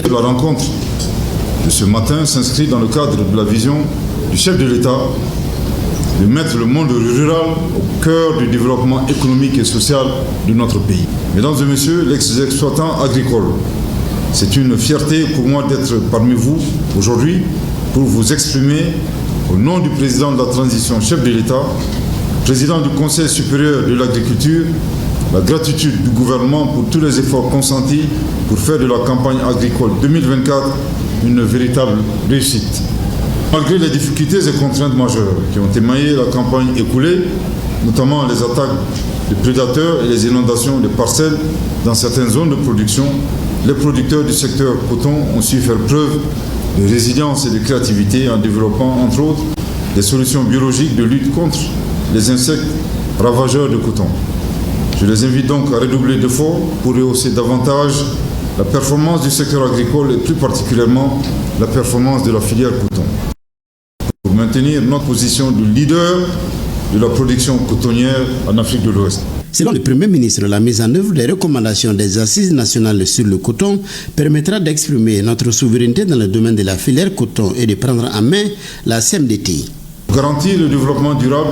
filière. La rencontre de ce matin s'inscrit dans le cadre de la vision du chef de l'État de mettre le monde rural au cœur du développement économique et social de notre pays. Mesdames et messieurs, l'ex-exploitant agricole, c'est une fierté pour moi d'être parmi vous aujourd'hui pour vous exprimer au nom du président de la transition, chef de l'État, président du Conseil supérieur de l'agriculture, la gratitude du gouvernement pour tous les efforts consentis pour faire de la campagne agricole 2024 une véritable réussite. Malgré les difficultés et contraintes majeures qui ont émaillé la campagne écoulée, notamment les attaques de prédateurs et les inondations des parcelles dans certaines zones de production, les producteurs du secteur coton ont su faire preuve de résilience et de créativité en développant, entre autres, des solutions biologiques de lutte contre les insectes ravageurs de coton. Je les invite donc à redoubler d'efforts pour rehausser davantage la performance du secteur agricole et plus particulièrement la performance de la filière coton, pour maintenir notre position de leader de la production cotonnière en Afrique de l'Ouest. Selon le Premier ministre, la mise en œuvre des recommandations des assises nationales sur le coton permettra d'exprimer notre souveraineté dans le domaine de la filière coton et de prendre en main la CMDT. Pour garantir le développement durable,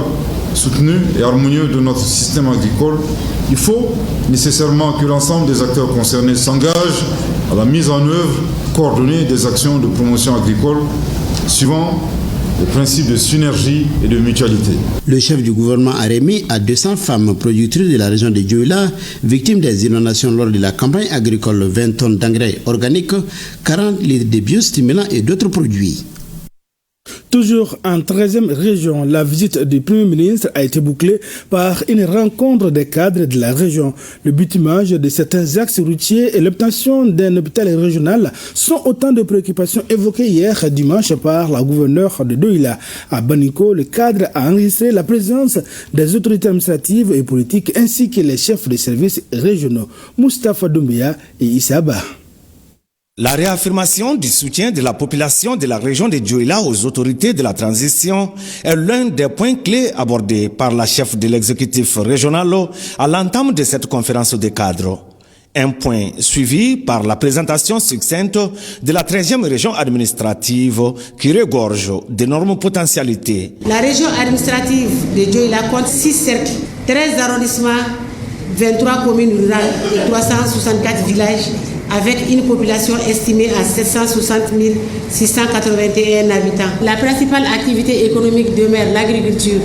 soutenu et harmonieux de notre système agricole, il faut nécessairement que l'ensemble des acteurs concernés s'engagent à la mise en œuvre coordonnée des actions de promotion agricole suivant le principe de synergie et de mutualité. Le chef du gouvernement a remis à 200 femmes productrices de la région de Dioula, victimes des inondations lors de la campagne agricole, 20 tonnes d'engrais organiques, 40 litres de biostimulants et d'autres produits. Toujours en 13e région, la visite du Premier ministre a été bouclée par une rencontre des cadres de la région. Le bitumage de certains axes routiers et l'obtention d'un hôpital régional sont autant de préoccupations évoquées hier dimanche par la gouverneure de Douila. À Baniko, le cadre a enregistré la présence des autorités administratives et politiques ainsi que les chefs des services régionaux, Moustapha Doumbia et Issa Ba. La réaffirmation du soutien de la population de la région de Dioula aux autorités de la transition est l'un des points clés abordés par la chef de l'exécutif régional à l'entame de cette conférence de cadres. Un point suivi par la présentation succincte de la 13e région administrative qui regorge d'énormes potentialités. La région administrative de Dioula compte 6 cercles, 13 arrondissements, 23 communes rurales et 364 villages, avec une population estimée à 760 681 habitants. La principale activité économique demeure l'agriculture,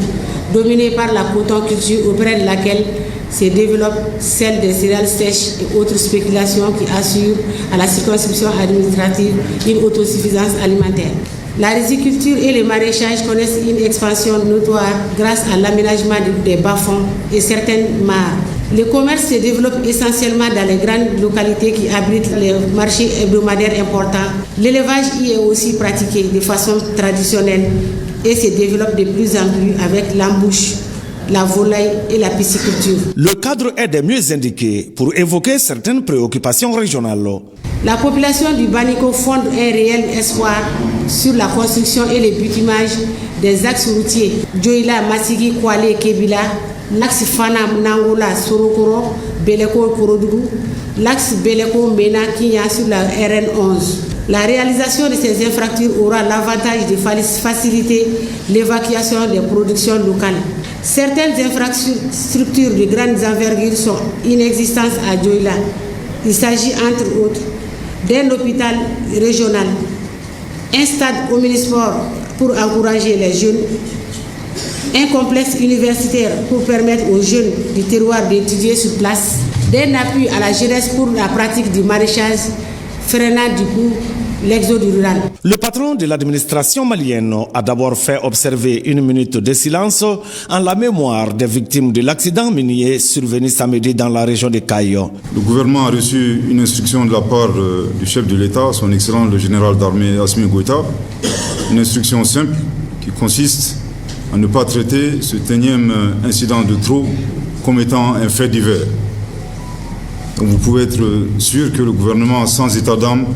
dominée par la cotonculture auprès de laquelle se développe celle des céréales sèches et autres spéculations qui assurent à la circonscription administrative une autosuffisance alimentaire. La riziculture et le maraîchage connaissent une expansion notoire grâce à l'aménagement des bas-fonds et certaines mares. Le commerce se développe essentiellement dans les grandes localités qui abritent les marchés hebdomadaires importants. L'élevage y est aussi pratiqué de façon traditionnelle et se développe de plus en plus avec l'embouche, la volaille et la pisciculture. Le cadre est des mieux indiqués pour évoquer certaines préoccupations régionales. La population du Baniko fonde un réel espoir sur la construction et le bitumage des axes routiers Dioila, Massigi, Koualé, Kébila, l'axe Fana, Nangola, Sorokoro, Beleko, Korodougou, l'axe Beleko, Mena, Kinya sur la RN11. La réalisation de ces infrastructures aura l'avantage de faciliter l'évacuation des productions locales. Certaines infrastructures de grandes envergures sont inexistantes à Dioila. Il s'agit entre autres d'un hôpital régional, un stade omnisport pour encourager les jeunes, un complexe universitaire pour permettre aux jeunes du terroir d'étudier sur place, d'un appui à la jeunesse pour la pratique du maraîchage, freinant du coup l'exode rural. Le patron de l'administration malienne a d'abord fait observer une minute de silence en la mémoire des victimes de l'accident minier survenu samedi dans la région de Kayo. Le gouvernement a reçu une instruction de la part du chef de l'État, son excellence le général d'armée Assimi Goïta, une instruction simple qui consiste à ne pas traiter ce énième incident de trop comme étant un fait divers. Donc vous pouvez être sûr que le gouvernement, sans état d'âme,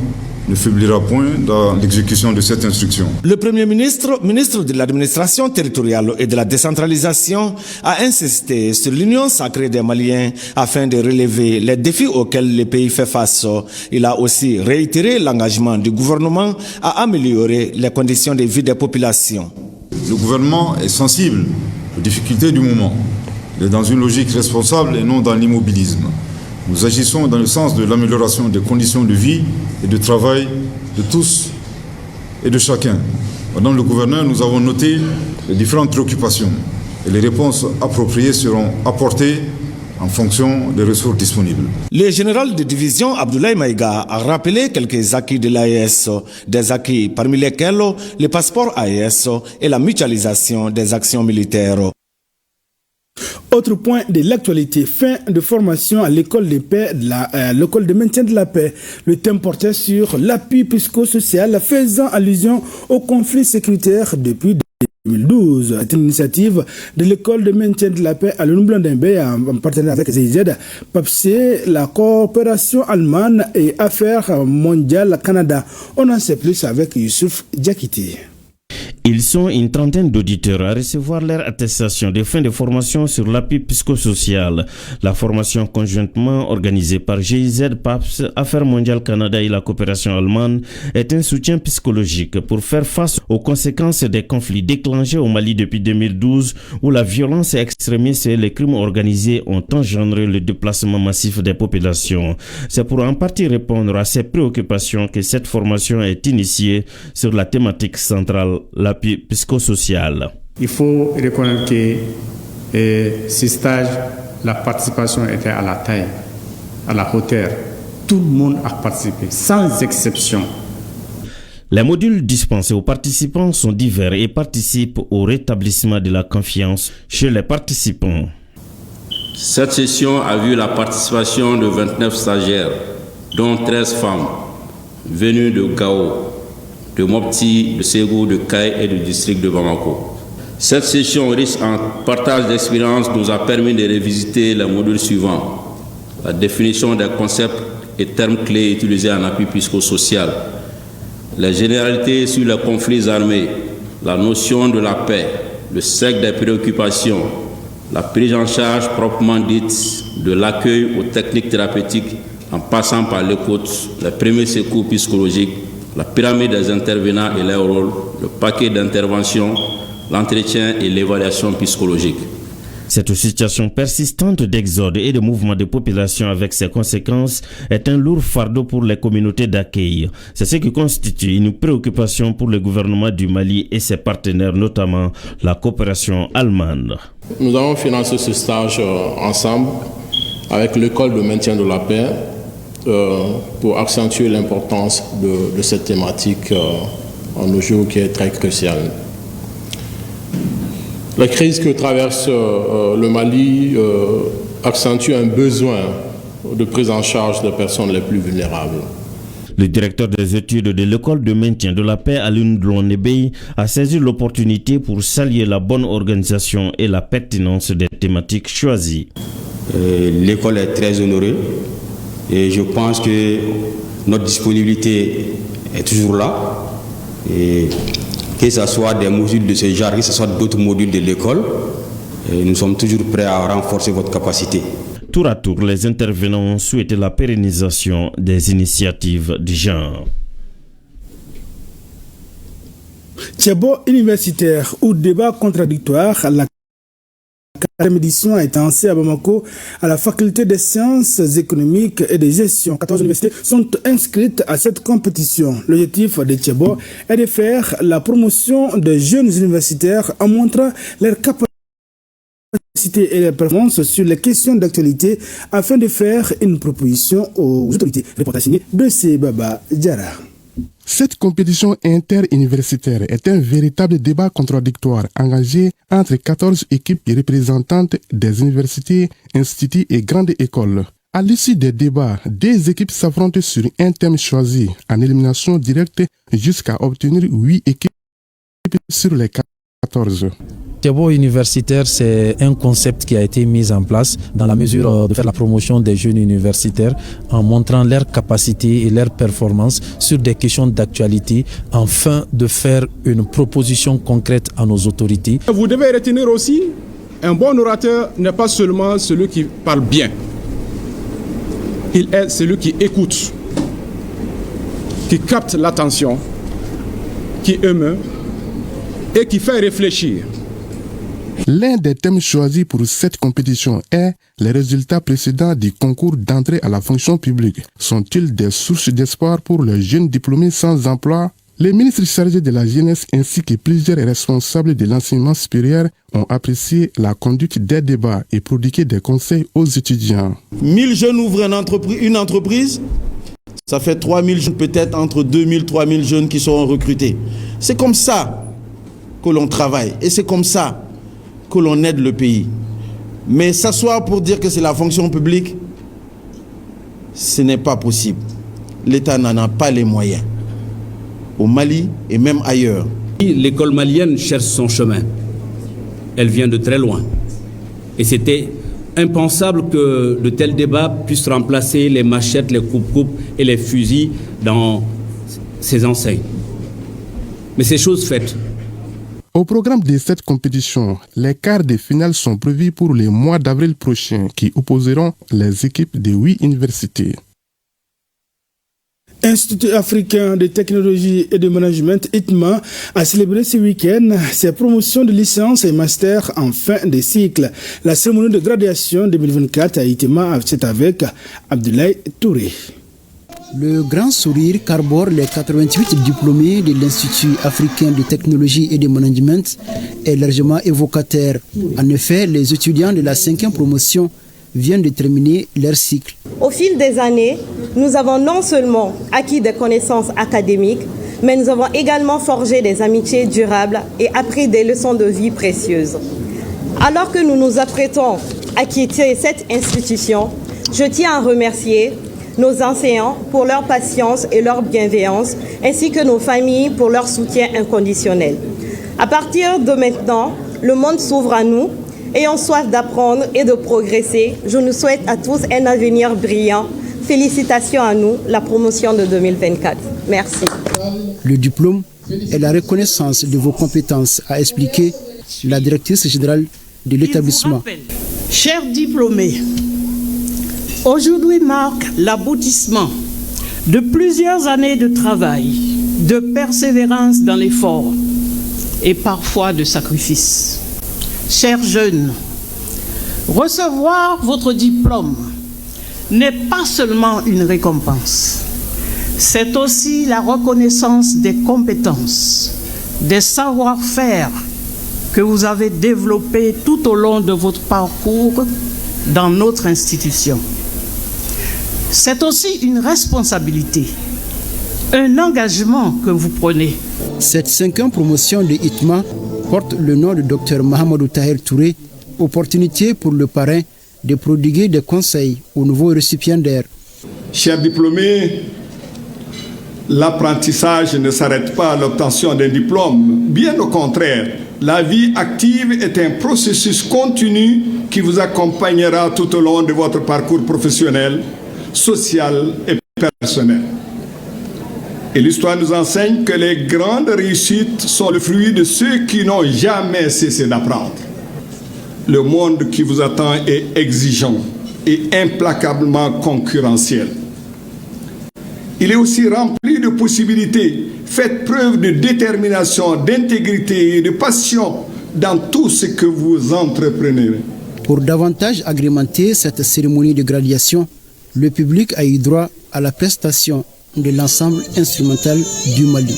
ne faiblira point dans l'exécution de cette instruction. Le Premier ministre, ministre de l'administration territoriale et de la décentralisation, a insisté sur l'union sacrée des Maliens afin de relever les défis auxquels le pays fait face. Il a aussi réitéré l'engagement du gouvernement à améliorer les conditions de vie des populations. Le gouvernement est sensible aux difficultés du moment. Il est dans une logique responsable et non dans l'immobilisme. Nous agissons dans le sens de l'amélioration des conditions de vie et de travail de tous et de chacun. Madame le gouverneur, nous avons noté les différentes préoccupations et les réponses appropriées seront apportées en fonction des ressources disponibles. Le général de division Abdoulaye Maïga a rappelé quelques acquis de l'AES, des acquis parmi lesquels le passeport AES et la mutualisation des actions militaires. Autre point de l'actualité, fin de formation à l'école de paix, l'école de maintien de la paix. Le thème portait sur l'appui psychosocial faisant allusion au conflit sécuritaire depuis 2012. C'est une initiative de l'école de maintien de la paix à l'Ounblandembe en partenariat avec ZIZ, PAPSE, la coopération allemande et Affaires mondiales Canada. On en sait plus avec Youssouf Diakité. Ils sont une trentaine d'auditeurs à recevoir leur attestation de fin de formation sur l'appui psychosocial. La formation conjointement organisée par GIZ, PAPS, Affaires mondiales Canada et la coopération allemande est un soutien psychologique pour faire face aux conséquences des conflits déclenchés au Mali depuis 2012 où la violence extrémiste et les crimes organisés ont engendré le déplacement massif des populations. C'est pour en partie répondre à ces préoccupations que cette formation est initiée sur la thématique centrale, l'appui psychosocial. Il faut reconnaître que ces stages, la participation était à la taille, à la hauteur. Tout le monde a participé, sans exception. Les modules dispensés aux participants sont divers et participent au rétablissement de la confiance chez les participants. Cette session a vu la participation de 29 stagiaires, dont 13 femmes, venues de Gao, de Mopti, de Ségou, de Caille et du district de Bamako. Cette session riche en partage d'expériences nous a permis de revisiter les modules suivants. La définition des concepts et termes clés utilisés en appui psychosocial, les généralités sur les conflits armés, la notion de la paix, le cercle des préoccupations, la prise en charge proprement dite, de l'accueil aux techniques thérapeutiques en passant par l'écoute, les premiers secours psychologiques, la pyramide des intervenants et leur rôle, le paquet d'intervention, l'entretien et l'évaluation psychologique. Cette situation persistante d'exode et de mouvement de population avec ses conséquences est un lourd fardeau pour les communautés d'accueil. C'est ce qui constitue une préoccupation pour le gouvernement du Mali et ses partenaires, notamment la coopération allemande. Nous avons financé ce stage ensemble avec l'école de maintien de la paix pour accentuer l'importance de cette thématique en nos jours qui est très cruciale. La crise que traverse le Mali accentue un besoin de prise en charge des personnes les plus vulnérables. Le directeur des études de l'école de maintien de la paix à l'Ounblandembe a saisi l'opportunité pour saluer la bonne organisation et la pertinence des thématiques choisies. L'école est très honorée et je pense que notre disponibilité est toujours là. Et que ce soit des modules de ce genre, que ce soit d'autres modules de l'école, nous sommes toujours prêts à renforcer votre capacité. Tour à tour, les intervenants ont souhaité la pérennisation des initiatives du genre. Tchebo universitaire ou débat contradictoire, la 4e édition a été lancée à Bamako à la faculté des sciences économiques et de gestion. 14 universités sont inscrites à cette compétition. L'objectif de Tchebo est de faire la promotion des jeunes universitaires en montrant leurs capacités et leurs performances sur les questions d'actualité afin de faire une proposition aux autorités. Reportage signé de Sebaba Diara. Cette compétition interuniversitaire est un véritable débat contradictoire engagé entre 14 équipes représentantes des universités, instituts et grandes écoles. À l'issue des débats, des équipes s'affrontent sur un thème choisi en élimination directe jusqu'à obtenir 8 équipes sur les 14. Tiabo universitaire, c'est un concept qui a été mis en place dans la mesure de faire la promotion des jeunes universitaires en montrant leurs capacités et leurs performances sur des questions d'actualité afin de faire une proposition concrète à nos autorités. Vous devez retenir aussi, un bon orateur n'est pas seulement celui qui parle bien. Il est celui qui écoute, qui capte l'attention, qui émeut et qui fait réfléchir. L'un des thèmes choisis pour cette compétition est les résultats précédents du concours d'entrée à la fonction publique. Sont-ils des sources d'espoir pour les jeunes diplômés sans emploi? Les ministres chargés de la jeunesse ainsi que plusieurs responsables de l'enseignement supérieur ont apprécié la conduite des débats et prodigué des conseils aux étudiants. 1000 jeunes ouvrent une entreprise, ça fait 3000 jeunes, peut-être entre 2000 3000 jeunes qui seront recrutés. C'est comme ça que l'on travaille et c'est comme ça que l'on aide le pays. Mais s'asseoir pour dire que c'est la fonction publique, ce n'est pas possible. L'État n'en a pas les moyens. Au Mali et même ailleurs. L'école malienne cherche son chemin. Elle vient de très loin. Et c'était impensable que de tels débats puissent remplacer les machettes, les coupes-coupes et les fusils dans ces enseignes. Mais c'est chose faite. Au programme de cette compétition, les quarts de finale sont prévus pour le mois d'avril prochain qui opposeront les équipes de 8 universités. Institut africain de technologie et de management, ITMA, a célébré ce week-end ses promotions de licence et master en fin de cycle. La cérémonie de graduation 2024 à ITMA, c'est avec Abdoulaye Touré. Le grand sourire qu'arborent les 88 diplômés de l'Institut africain de technologie et de management est largement évocateur. En effet, les étudiants de la 5e promotion viennent de terminer leur cycle. Au fil des années, nous avons non seulement acquis des connaissances académiques, mais nous avons également forgé des amitiés durables et appris des leçons de vie précieuses. Alors que nous nous apprêtons à quitter cette institution, je tiens à remercier nos enseignants pour leur patience et leur bienveillance, ainsi que nos familles pour leur soutien inconditionnel. À partir de maintenant, le monde s'ouvre à nous. Ayant soif d'apprendre et de progresser, je nous souhaite à tous un avenir brillant. Félicitations à nous, la promotion de 2024. Merci. Le diplôme est la reconnaissance de vos compétences, a expliqué la directrice générale de l'établissement. Chers diplômés, aujourd'hui marque l'aboutissement de plusieurs années de travail, de persévérance dans l'effort et parfois de sacrifice. Chers jeunes, recevoir votre diplôme n'est pas seulement une récompense, c'est aussi la reconnaissance des compétences, des savoir-faire que vous avez développés tout au long de votre parcours dans notre institution. C'est aussi une responsabilité, un engagement que vous prenez. Cette 5e promotion de ITMA porte le nom de Dr Mahamadou Tahir Touré, opportunité pour le parrain de prodiguer des conseils aux nouveaux récipiendaires. Chers diplômés, l'apprentissage ne s'arrête pas à l'obtention d'un diplôme. Bien au contraire, la vie active est un processus continu qui vous accompagnera tout au long de votre parcours professionnel, social et personnel. Et l'histoire nous enseigne que les grandes réussites sont le fruit de ceux qui n'ont jamais cessé d'apprendre. Le monde qui vous attend est exigeant et implacablement concurrentiel. Il est aussi rempli de possibilités. Faites preuve de détermination, d'intégrité et de passion dans tout ce que vous entreprenez. Pour davantage agrémenter cette cérémonie de graduation, le public a eu droit à la prestation de l'ensemble instrumental du Mali.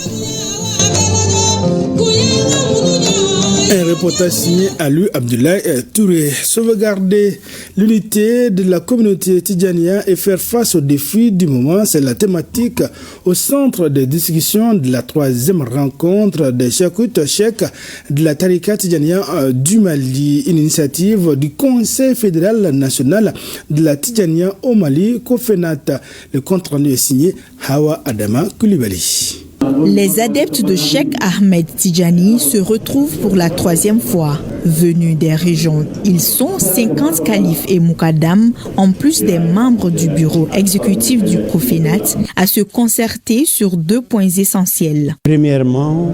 Un reportage signé à lui, Abdoulaye Touré. Sauvegarder l'unité de la communauté tidjania et faire face aux défis du moment, c'est la thématique au centre des discussions de la 3e rencontre des Cheikhout Cheikh de la Tarika Tidjania du Mali, une initiative du Conseil fédéral national de la Tidjania au Mali, COFENAT. Le compte rendu est signé Hawa Adama Koulibaly. Les adeptes de Cheikh Ahmed Tidjani se retrouvent pour la 3e fois. Venus des régions, ils sont 50 califes et mukaddam, en plus des membres du bureau exécutif du Prophénat, à se concerter sur 2 points essentiels. Premièrement,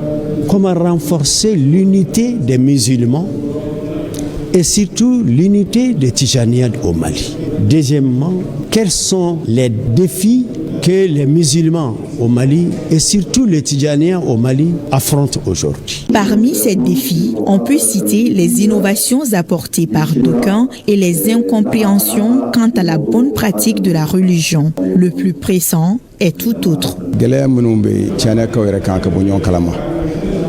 comment renforcer l'unité des musulmans et surtout l'unité des Tidjaniades au Mali. Deuxièmement, quels sont les défis que les musulmans au Mali et surtout les Tidjaniens au Mali affrontent aujourd'hui. Parmi ces défis, on peut citer les innovations apportées par d'aucuns et les incompréhensions quant à la bonne pratique de la religion. Le plus pressant est tout autre.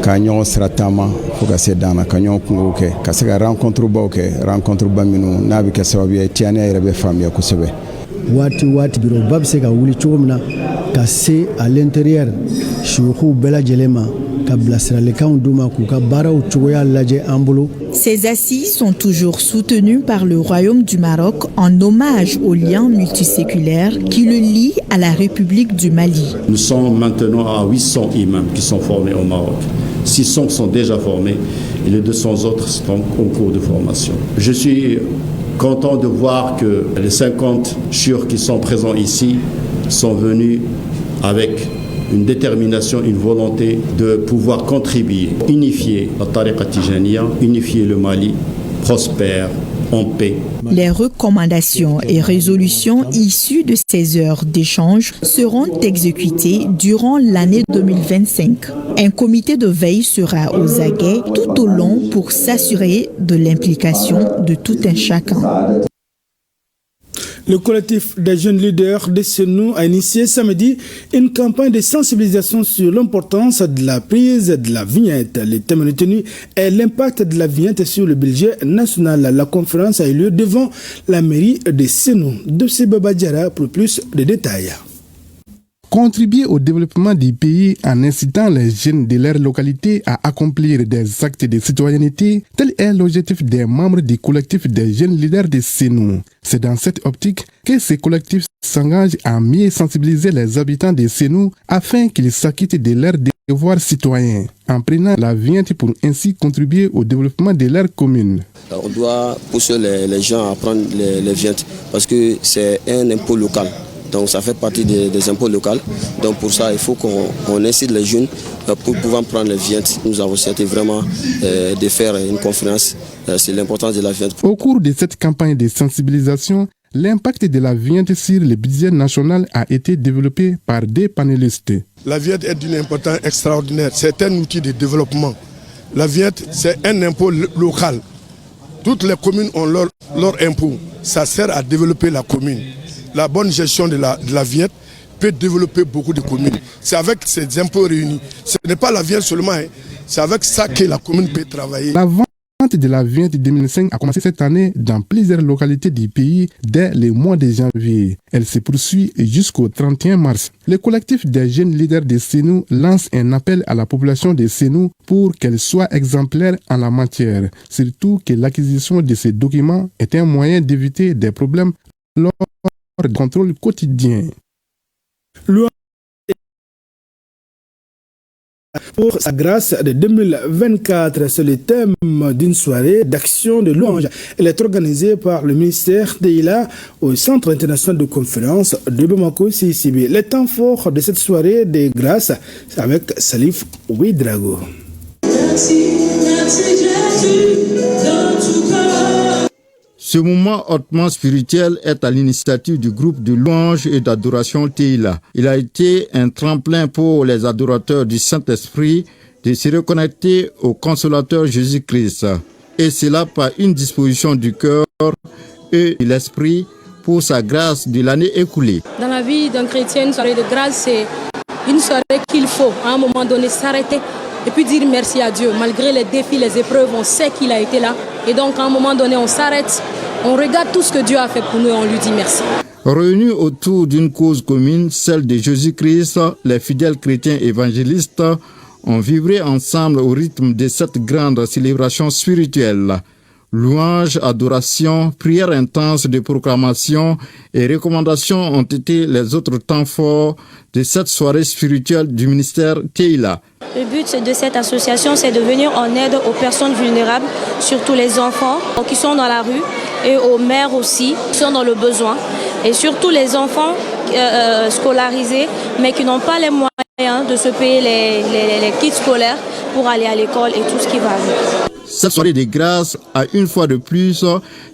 Ka ɲɔgɔn sira taama fo ka se dan na ka ɲɔgɔn kungo kɛ ka se ka rencontre baw kɛ rencontre ba minnu n'a bɛ kɛ sababu ye tiɲɛniya yɛrɛ bɛ faamuya kosɛbɛ. waati bureauba bɛ se ka wuli cogo min na ka se à l'intérieur suyukuw bɛɛ lajɛlen ma ka bilasiralikanw d'u ma k'u ka baaraw cogoya lajɛ an bolo. Ces assises sont toujours soutenues par le Royaume du Maroc en hommage au lien multiséculaire qui le lie à la République du Mali. Nous sommes maintenant à 800 imams qui sont formés au Maroc. 600 sont déjà formés et les 200 autres sont en cours de formation. Je suis content de voir que les 50 churs qui sont présents ici sont venus avec une détermination, une volonté de pouvoir contribuer, unifier la tariqa Tidjaniya, unifier le Mali, prospère, en paix. Les recommandations et résolutions issues de ces heures d'échange seront exécutées durant l'année 2025. Un comité de veille sera aux aguets tout au long pour s'assurer de l'implication de tout un chacun. Le collectif des jeunes leaders de Sénou a initié samedi une campagne de sensibilisation sur l'importance de la prise de la vignette. Le thème retenu est l'impact de la vignette sur le budget national. La conférence a eu lieu devant la mairie de Sénou. Dossi Baba Diarra pour plus de détails. Contribuer au développement du pays en incitant les jeunes de leur localité à accomplir des actes de citoyenneté, tel est l'objectif des membres du collectif des jeunes leaders de Sénou. C'est dans cette optique que ce collectif s'engage à mieux sensibiliser les habitants de Sénou afin qu'ils s'acquittent de leurs devoirs citoyens, en prenant la vignette pour ainsi contribuer au développement de leur commune. On doit pousser les gens à prendre les vignettes parce que c'est un impôt local. Donc ça fait partie des impôts locaux. Donc pour ça, il faut qu'on incite les jeunes pour pouvoir prendre les vignettes. Nous avons souhaité vraiment de faire une conférence sur l'importance de la vignette. Au cours de cette campagne de sensibilisation, l'impact de la vignette sur le budget national a été développé par des panélistes. La vignette est d'une importance extraordinaire. C'est un outil de développement. La vignette, c'est un impôt local. Toutes les communes ont leur impôt. Ça sert à développer la commune. La bonne gestion de la vignette peut développer beaucoup de communes. C'est avec ces impôts réunis. Ce n'est pas la vignette seulement, c'est avec ça que la commune peut travailler. La vente de la vignette 2005 a commencé cette année dans plusieurs localités du pays dès le mois de janvier. Elle se poursuit jusqu'au 31 mars. Le collectif des jeunes leaders de Sénou lance un appel à la population de Sénou pour qu'elle soit exemplaire en la matière. Surtout que l'acquisition de ces documents est un moyen d'éviter des problèmes lors du contrôle quotidien. Pour sa grâce de 2024, c'est le thème d'une soirée d'action de louange. Elle est organisée par le ministère de l'État au Centre international de conférence de Bamako, CICB. Le temps fort de cette soirée de grâce, c'est avec Salif Ouidrago. Merci Jésus, dans tout cœur. Ce moment hautement spirituel est à l'initiative du groupe de louange et d'adoration Teila. Il a été un tremplin pour les adorateurs du Saint-Esprit de se reconnecter au Consolateur Jésus-Christ. Et cela par une disposition du cœur et de l'esprit pour sa grâce de l'année écoulée. Dans la vie d'un chrétien, une soirée de grâce, c'est une soirée qu'il faut à un moment donné s'arrêter et puis dire merci à Dieu. Malgré les défis, les épreuves, on sait qu'il a été là. Et donc, à un moment donné, on s'arrête, on regarde tout ce que Dieu a fait pour nous et on lui dit merci. Réunis autour d'une cause commune, celle de Jésus-Christ, les fidèles chrétiens évangélistes ont vibré ensemble au rythme de cette grande célébration spirituelle. Louanges, adorations, prières intenses de proclamation et recommandations ont été les autres temps forts de cette soirée spirituelle du ministère Teila. Le but de cette association, c'est de venir en aide aux personnes vulnérables, surtout les enfants qui sont dans la rue et aux mères aussi qui sont dans le besoin. Et surtout les enfants scolarisés mais qui n'ont pas les moyens de se payer les kits scolaires pour aller à l'école et tout ce qui va avec. Cette soirée de grâce a une fois de plus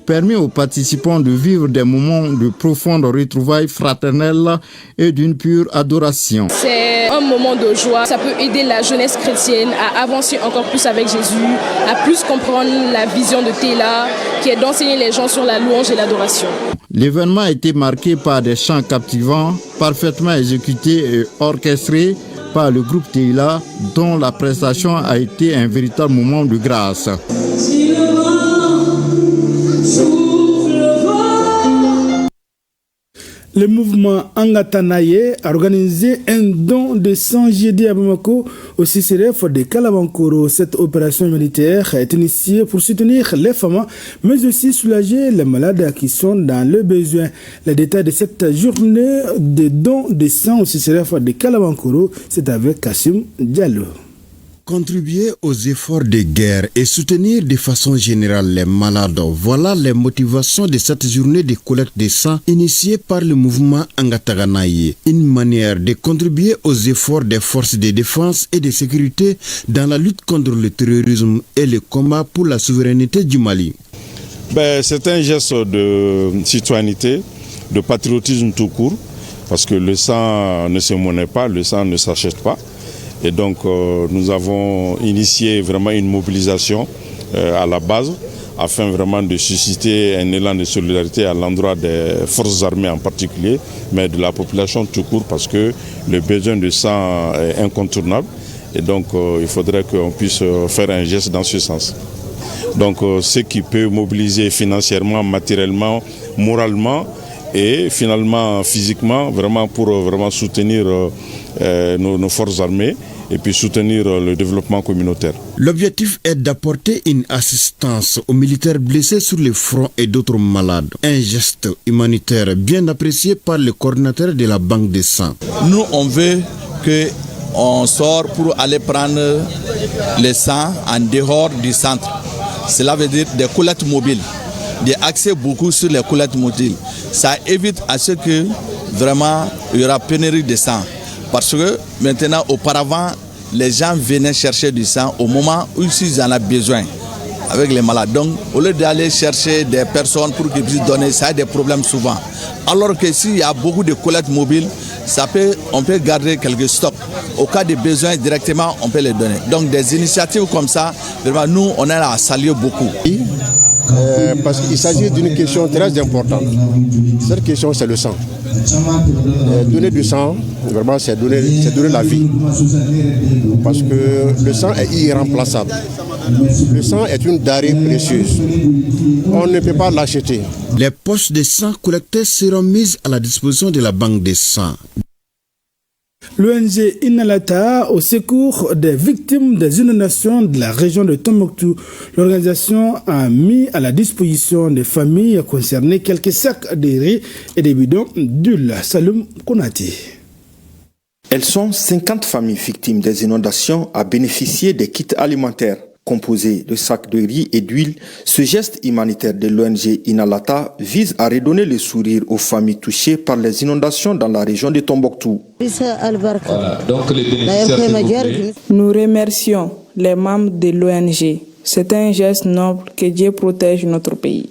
permis aux participants de vivre des moments de profonde retrouvailles fraternelles et d'une pure adoration. C'est un moment de joie, ça peut aider la jeunesse chrétienne à avancer encore plus avec Jésus, à plus comprendre la vision de Teila, qui est d'enseigner les gens sur la louange et l'adoration. L'événement a été marqué par des chants captivants, parfaitement exécutés et orchestrés par le groupe Teila, dont la prestation a été un véritable moment de grâce. Le mouvement Angatanaye a organisé un don de 100 jeudi à Bamako au CCRF de Kalabankoro. Cette opération militaire est initiée pour soutenir les femmes, mais aussi soulager les malades qui sont dans le besoin. Les détails de cette journée de don de sang au CCRF de Kalabankoro, c'est avec Kassim Diallo. Contribuer aux efforts de guerre et soutenir de façon générale les malades, voilà les motivations de cette journée de collecte de sang initiée par le mouvement Angataganaye. Une manière de contribuer aux efforts des forces de défense et de sécurité dans la lutte contre le terrorisme et le combat pour la souveraineté du Mali. C'est un geste de citoyenneté, de patriotisme tout court, parce que le sang ne se monnaie pas, le sang ne s'achète pas. Et donc nous avons initié vraiment une mobilisation à la base afin vraiment de susciter un élan de solidarité à l'endroit des forces armées en particulier, mais de la population tout court parce que le besoin de sang est incontournable et donc il faudrait qu'on puisse faire un geste dans ce sens. Donc ce qui peut mobiliser financièrement, matériellement, moralement et finalement physiquement vraiment pour vraiment soutenir nos forces armées et puis soutenir le développement communautaire. L'objectif est d'apporter une assistance aux militaires blessés sur le front et d'autres malades. Un geste humanitaire bien apprécié par le coordinateur de la banque de sang. Nous, on veut qu'on sorte pour aller prendre le sang en dehors du centre. Cela veut dire des collectes mobiles, des accès beaucoup sur les collectes mobiles. Ça évite à ce que vraiment il y aura pénurie de sang. Parce que maintenant, auparavant, les gens venaient chercher du sang au moment où ils en ont besoin avec les malades. Donc, au lieu d'aller chercher des personnes pour qu'ils puissent donner, ça a des problèmes souvent. Alors que s'il y a beaucoup de collectes mobiles, on peut garder quelques stocks. Au cas de besoin, directement, on peut les donner. Donc, des initiatives comme ça, vraiment, nous, on est là à saluer beaucoup. Parce qu'il s'agit d'une question très importante. Cette question, c'est le sang. Donner du sang, vraiment, c'est donner la vie. Parce que le sang est irremplaçable. Le sang est une denrée précieuse. On ne peut pas l'acheter. Les poches de sang collectées seront mises à la disposition de la banque de sang. L'ONG Inalata au secours des victimes des inondations de la région de Tombouctou. L'organisation a mis à la disposition des familles concernées quelques sacs de riz et des bidons d'huile. Saloum Konati. Elles sont 50 familles victimes des inondations à bénéficier des kits alimentaires. Composé de sacs de riz et d'huile, ce geste humanitaire de l'ONG Inalata vise à redonner le sourire aux familles touchées par les inondations dans la région de Tombouctou. Voilà, donc les bénéficiaires, nous remercions les membres de l'ONG. C'est un geste noble, que Dieu protège notre pays.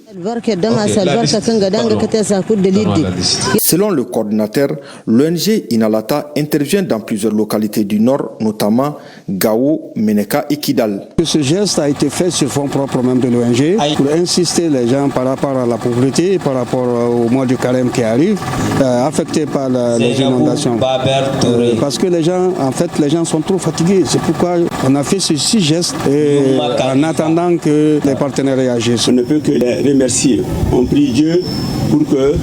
Selon le coordinateur, l'ONG Inalata intervient dans plusieurs localités du Nord, notamment Gao, Meneka et Kidal. Ce geste a été fait sur fonds propres même de l'ONG pour insister les gens par rapport à la pauvreté, par rapport au mois du carême qui arrive, affectés par les inondations. Parce que les gens sont trop fatigués. C'est pourquoi on a fait ces 6 gestes en attendant que les partenaires réagissent. On ne peut que les remercier. On prie Dieu pour que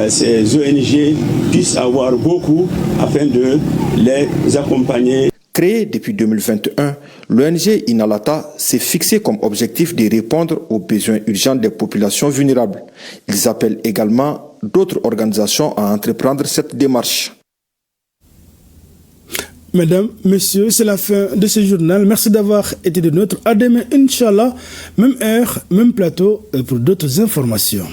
ces ONG puissent avoir beaucoup afin de les accompagner. Créée depuis 2021, l'ONG Inalata s'est fixé comme objectif de répondre aux besoins urgents des populations vulnérables. Ils appellent également d'autres organisations à entreprendre cette démarche. Mesdames, messieurs, c'est la fin de ce journal. Merci d'avoir été de notre. À demain, Inch'Allah, même heure, même plateau pour d'autres informations.